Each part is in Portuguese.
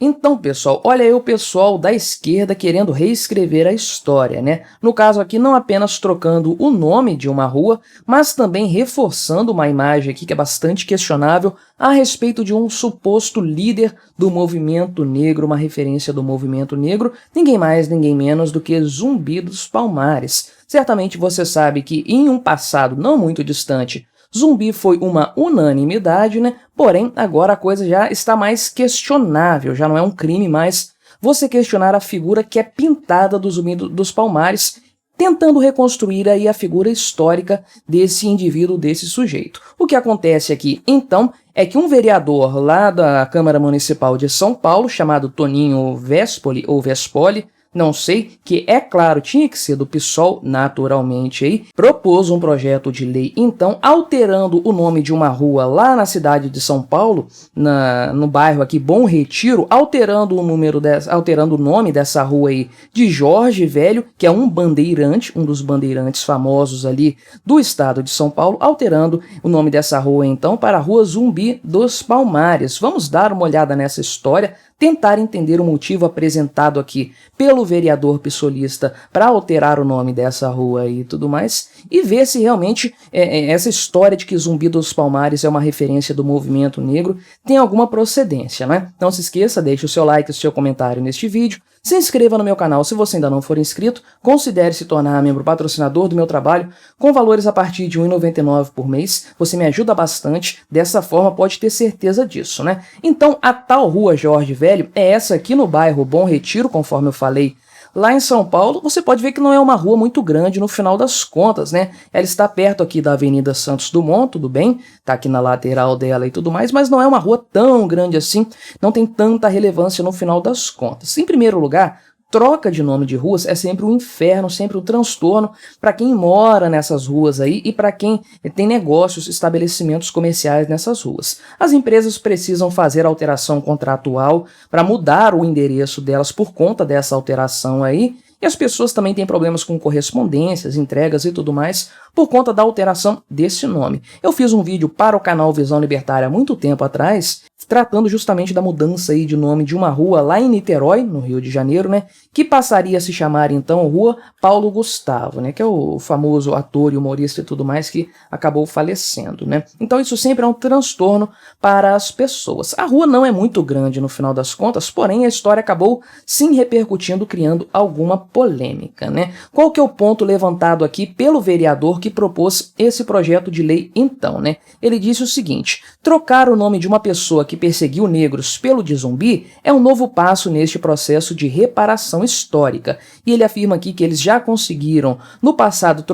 Então, pessoal, olha aí o pessoal da esquerda querendo reescrever a história, né? No caso aqui, não apenas trocando o nome de uma rua, mas também reforçando uma imagem aqui que é bastante questionável a respeito de um suposto líder do movimento negro, uma referência do movimento negro, ninguém mais, ninguém menos do que Zumbi dos Palmares. Certamente você sabe que em um passado não muito distante, Zumbi foi uma unanimidade, né? Porém, agora a coisa já está mais questionável, já não é um crime mais você questionar a figura que é pintada do Zumbi dos Palmares, tentando reconstruir aí a figura histórica desse indivíduo, desse sujeito. O que acontece aqui, então, é que um vereador lá da Câmara Municipal de São Paulo, chamado Toninho Vespoli, ou Vespoli, não sei, que é claro, tinha que ser do PSOL, naturalmente, aí, propôs um projeto de lei, então, alterando o nome de uma rua lá na cidade de São Paulo, no bairro aqui Bom Retiro, alterando o nome dessa rua aí de Jorge Velho, que é um bandeirante, um dos bandeirantes famosos ali do estado de São Paulo, alterando o nome dessa rua, então, para a Rua Zumbi dos Palmares. Vamos dar uma olhada nessa história, tentar entender o motivo apresentado aqui pelo vereador pissolista para alterar o nome dessa rua e tudo mais, e ver se realmente essa história de que Zumbi dos Palmares é uma referência do movimento negro tem alguma procedência, né? Não se esqueça, deixe o seu like e o seu comentário neste vídeo, se inscreva no meu canal se você ainda não for inscrito, considere se tornar membro patrocinador do meu trabalho com valores a partir de R$ 1,99 por mês, você me ajuda bastante, dessa forma pode ter certeza disso, né? Então, a tal Rua Jorge Velho é essa aqui no bairro Bom Retiro, conforme eu falei, lá em São Paulo. Você pode ver que não é uma rua muito grande no final das contas, né? Ela está perto aqui da Avenida Santos Dumont, tudo bem? Tá aqui na lateral dela e tudo mais, mas não é uma rua tão grande assim, não tem tanta relevância no final das contas. Em primeiro lugar, troca de nome de ruas é sempre um inferno, sempre um transtorno para quem mora nessas ruas aí e para quem tem negócios, estabelecimentos comerciais nessas ruas. As empresas precisam fazer alteração contratual para mudar o endereço delas por conta dessa alteração aí, e as pessoas também têm problemas com correspondências, entregas e tudo mais por conta da alteração desse nome. Eu fiz um vídeo para o canal Visão Libertária há muito tempo atrás, tratando justamente da mudança aí de nome de uma rua lá em Niterói, no Rio de Janeiro, né, que passaria a se chamar então Rua Paulo Gustavo, né, que é o famoso ator e humorista e tudo mais que acabou falecendo, né. Então isso sempre é um transtorno para as pessoas. A rua não é muito grande no final das contas, porém a história acabou sim repercutindo, criando alguma polêmica, né. Qual que é o ponto levantado aqui pelo vereador que propôs esse projeto de lei então, né? Ele disse o seguinte: trocar o nome de uma pessoa que perseguiu negros pelo de Zumbi é um novo passo neste processo de reparação histórica. E ele afirma aqui que eles já conseguiram no passado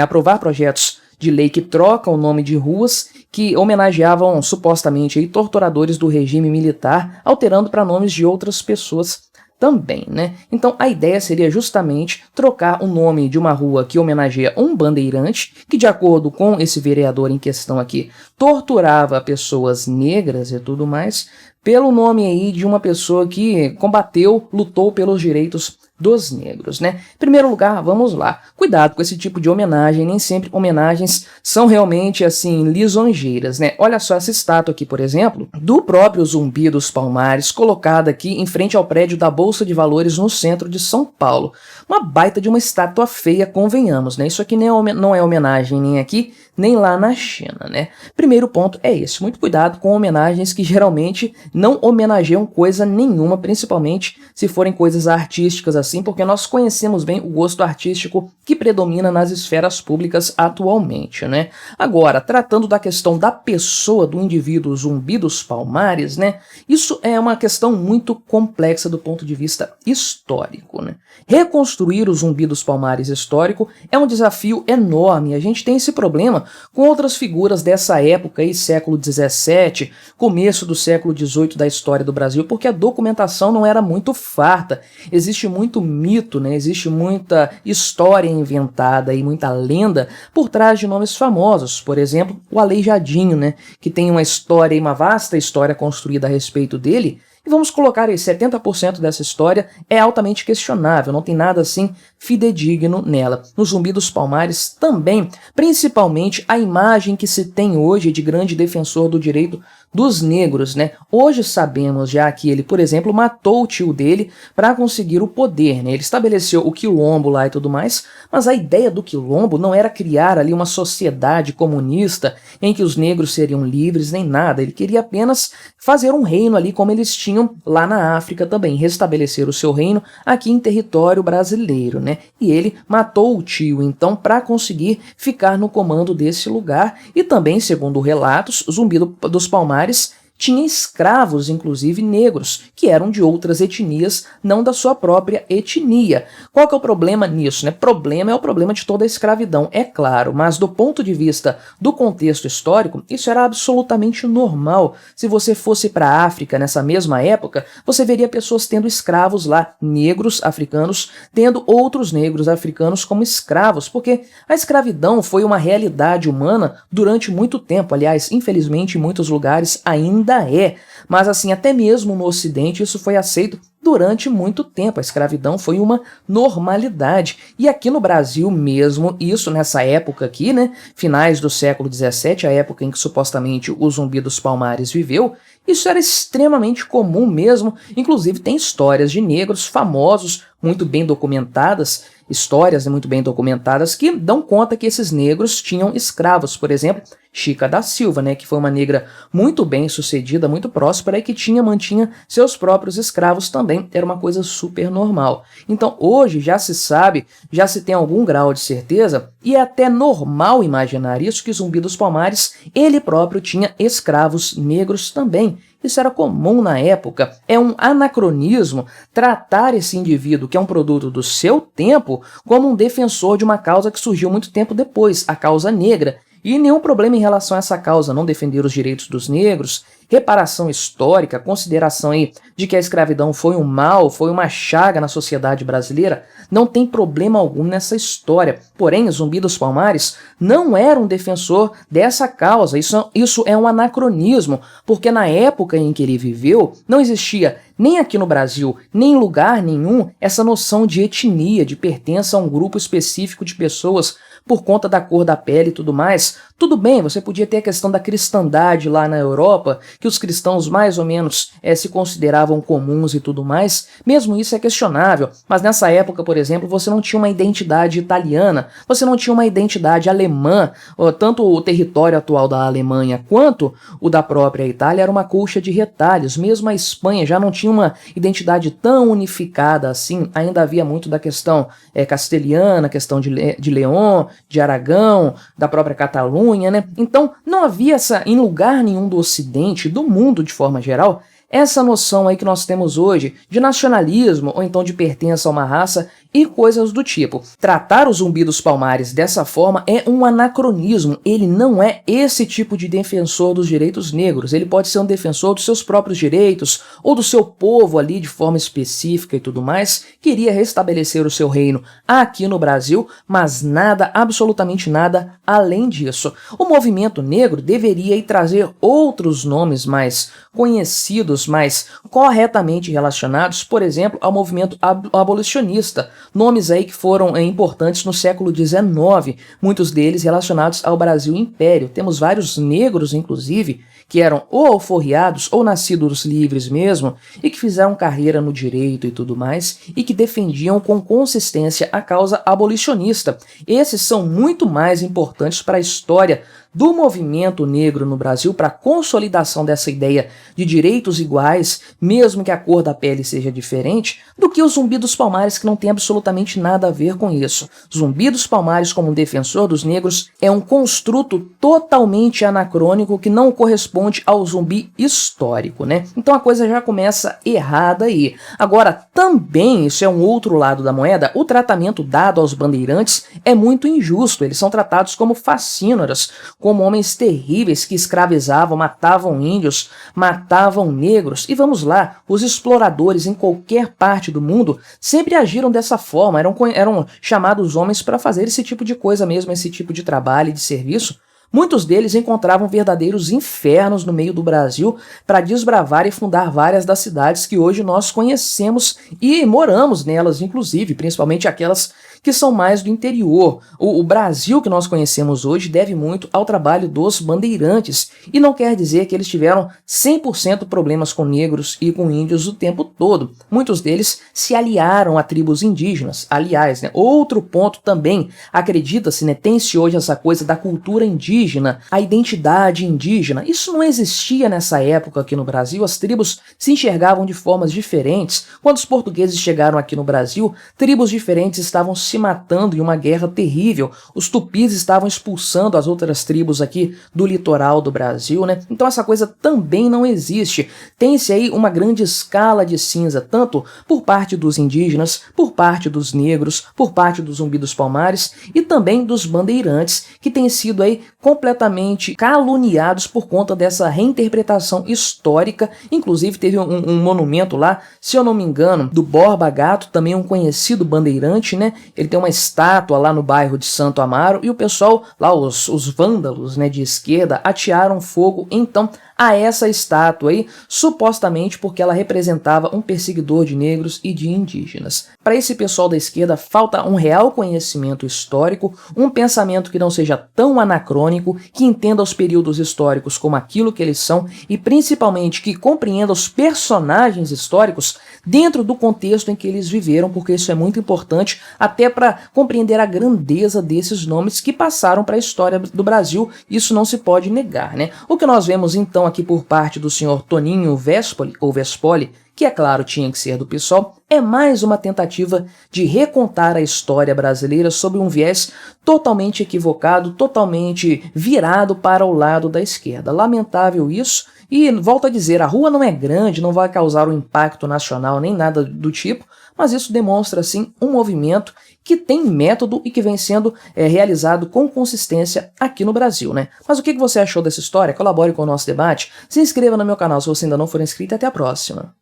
aprovar projetos de lei que trocam o nome de ruas que homenageavam supostamente aí, torturadores do regime militar, alterando para nomes de outras pessoas também, né? Então a ideia seria justamente trocar o nome de uma rua que homenageia um bandeirante que, de acordo com esse vereador em questão aqui, torturava pessoas negras e tudo mais, pelo nome aí de uma pessoa que combateu, lutou pelos direitos dos negros, né? Em primeiro lugar, vamos lá. Cuidado com esse tipo de homenagem, nem sempre homenagens são realmente, assim, lisonjeiras, né? Olha só essa estátua aqui, por exemplo, do próprio Zumbi dos Palmares, colocada aqui em frente ao prédio da Bolsa de Valores no centro de São Paulo. Uma baita de uma estátua feia, convenhamos, né? Isso aqui não é homenagem nem aqui, nem lá na China, né? Primeiro ponto é esse, muito cuidado com homenagens que geralmente não homenageiam coisa nenhuma, principalmente se forem coisas artísticas assim, porque nós conhecemos bem o gosto artístico que predomina nas esferas públicas atualmente, né? Agora, tratando da questão da pessoa, do indivíduo Zumbi dos Palmares, né? Isso é uma questão muito complexa do ponto de vista histórico, né? Reconstruir o Zumbi dos Palmares histórico é um desafio enorme. A gente tem esse problema com outras figuras dessa época aí, século XVII, começo do século XVIII da história do Brasil, porque a documentação não era muito farta. Existe muito mito, né? Existe muita história inventada e muita lenda por trás de nomes famosos. Por exemplo, o Aleijadinho, né? Que tem uma história, uma vasta história construída a respeito dele. E vamos colocar aí, 70% dessa história é altamente questionável, não tem nada assim fidedigno nela. No Zumbi dos Palmares também, principalmente a imagem que se tem hoje de grande defensor do direito dos negros, né? Hoje sabemos já que ele, por exemplo, matou o tio dele para conseguir o poder, né? Ele estabeleceu o quilombo lá e tudo mais, mas a ideia do quilombo não era criar ali uma sociedade comunista em que os negros seriam livres nem nada. Ele queria apenas fazer um reino ali como eles tinham lá na África também, restabelecer o seu reino aqui em território brasileiro, né? E ele matou o tio então para conseguir ficar no comando desse lugar e também, segundo relatos, Zumbi dos Palmares tinha escravos, inclusive negros, que eram de outras etnias, não da sua própria etnia. Qual que é o problema nisso, né? Problema é o problema de toda a escravidão, é claro, mas do ponto de vista do contexto histórico, isso era absolutamente normal. Se você fosse para a África nessa mesma época, você veria pessoas tendo escravos lá, negros africanos, tendo outros negros africanos como escravos, porque a escravidão foi uma realidade humana durante muito tempo. Aliás, infelizmente, em muitos lugares ainda é, mas assim, até mesmo no Ocidente isso foi aceito durante muito tempo. A escravidão foi uma normalidade. E aqui no Brasil mesmo, isso nessa época aqui, né, finais do século XVII, a época em que supostamente o Zumbi dos Palmares viveu, isso era extremamente comum mesmo. Inclusive tem histórias de negros famosos, muito bem documentadas, histórias muito bem documentadas que dão conta que esses negros tinham escravos. Por exemplo, Chica da Silva, né, que foi uma negra muito bem sucedida, muito próspera e que mantinha seus próprios escravos também. Era uma coisa super normal. Então hoje já se sabe, já se tem algum grau de certeza e é até normal imaginar isso, que Zumbi dos Palmares, ele próprio tinha escravos negros também. Isso era comum na época. É um anacronismo tratar esse indivíduo, que é um produto do seu tempo, como um defensor de uma causa que surgiu muito tempo depois, a causa negra. E nenhum problema em relação a essa causa, não defender os direitos dos negros, reparação histórica, consideração aí de que a escravidão foi um mal, foi uma chaga na sociedade brasileira, não tem problema algum nessa história. Porém, Zumbi dos Palmares não era um defensor dessa causa. Isso é um anacronismo, porque na época em que ele viveu, não existia nem aqui no Brasil, nem em lugar nenhum, essa noção de etnia, de pertença a um grupo específico de pessoas por conta da cor da pele e tudo mais. Tudo bem, você podia ter a questão da cristandade lá na Europa, que os cristãos mais ou menos se consideravam comuns e tudo mais. Mesmo isso é questionável, mas nessa época, por exemplo, você não tinha uma identidade italiana, você não tinha uma identidade alemã, tanto o território atual da Alemanha quanto o da própria Itália era uma colcha de retalhos. Mesmo a Espanha já não tinha uma identidade tão unificada assim, ainda havia muito da questão castelhana, questão de León, de Aragão, da própria Catalunha, né? Então não havia em lugar nenhum do Ocidente, do mundo de forma geral, essa noção aí que nós temos hoje de nacionalismo ou então de pertença a uma raça e coisas do tipo. Tratar o Zumbi dos Palmares dessa forma é um anacronismo. Ele não é esse tipo de defensor dos direitos negros. Ele pode ser um defensor dos seus próprios direitos ou do seu povo ali de forma específica e tudo mais. Queria restabelecer o seu reino aqui no Brasil, mas nada, absolutamente nada além disso. O movimento negro deveria aí trazer outros nomes mais conhecidos, mais corretamente relacionados, por exemplo, ao movimento abolicionista. Nomes aí que foram importantes no século XIX, muitos deles relacionados ao Brasil Império. Temos vários negros, inclusive, que eram ou alforriados ou nascidos livres mesmo, e que fizeram carreira no direito e tudo mais, e que defendiam com consistência a causa abolicionista. Esses são muito mais importantes para a história do movimento negro no Brasil, para a consolidação dessa ideia de direitos iguais, mesmo que a cor da pele seja diferente, do que o Zumbi dos Palmares, que não tem absolutamente nada a ver com isso. Zumbi dos Palmares, como um defensor dos negros, é um construto totalmente anacrônico que não corresponde ao Zumbi histórico, né? Então a coisa já começa errada aí. Agora, também, isso é um outro lado da moeda, o tratamento dado aos bandeirantes é muito injusto. Eles são tratados como facínoras, como homens terríveis que escravizavam, matavam índios, matavam negros. E vamos lá, os exploradores em qualquer parte do mundo sempre agiram dessa forma, eram chamados homens para fazer esse tipo de coisa mesmo, esse tipo de trabalho e de serviço. Muitos deles encontravam verdadeiros infernos no meio do Brasil para desbravar e fundar várias das cidades que hoje nós conhecemos e moramos nelas, inclusive, principalmente aquelas que são mais do interior. O Brasil que nós conhecemos hoje deve muito ao trabalho dos bandeirantes, e não quer dizer que eles tiveram 100% problemas com negros e com índios o tempo todo. Muitos deles se aliaram a tribos indígenas. Aliás, né, outro ponto também, acredita-se, né, tem-se hoje essa coisa da cultura indígena, a identidade indígena. Isso não existia nessa época aqui no Brasil, as tribos se enxergavam de formas diferentes. Quando os portugueses chegaram aqui no Brasil, tribos diferentes estavam se matando em uma guerra terrível. Os tupis estavam expulsando as outras tribos aqui do litoral do Brasil, né? Então essa coisa também não existe. Tem-se aí uma grande escala de cinza, tanto por parte dos indígenas, por parte dos negros, por parte dos Zumbi dos Palmares e também dos bandeirantes, que têm sido aí completamente caluniados por conta dessa reinterpretação histórica. Inclusive teve um monumento lá, se eu não me engano, do Borba Gato, também um conhecido bandeirante, né? Ele tem uma estátua lá no bairro de Santo Amaro e o pessoal lá, os vândalos, né, de esquerda, atearam fogo então a essa estátua aí, supostamente porque ela representava um perseguidor de negros e de indígenas. Para esse pessoal da esquerda falta um real conhecimento histórico, um pensamento que não seja tão anacrônico, que entenda os períodos históricos como aquilo que eles são e principalmente que compreenda os personagens históricos dentro do contexto em que eles viveram, porque isso é muito importante até para compreender a grandeza desses nomes que passaram para a história do Brasil. Isso não se pode negar, né? O que nós vemos então aqui por parte do senhor Toninho Vespoli, ou Vespoli, que é claro tinha que ser do PSOL, é mais uma tentativa de recontar a história brasileira sob um viés totalmente equivocado, totalmente virado para o lado da esquerda. Lamentável isso, e volto a dizer, a rua não é grande, não vai causar um impacto nacional nem nada do tipo, mas isso demonstra sim um movimento que tem método e que vem sendo realizado com consistência aqui no Brasil, né? Mas o que você achou dessa história? Colabore com o nosso debate, se inscreva no meu canal se você ainda não for inscrito e até a próxima.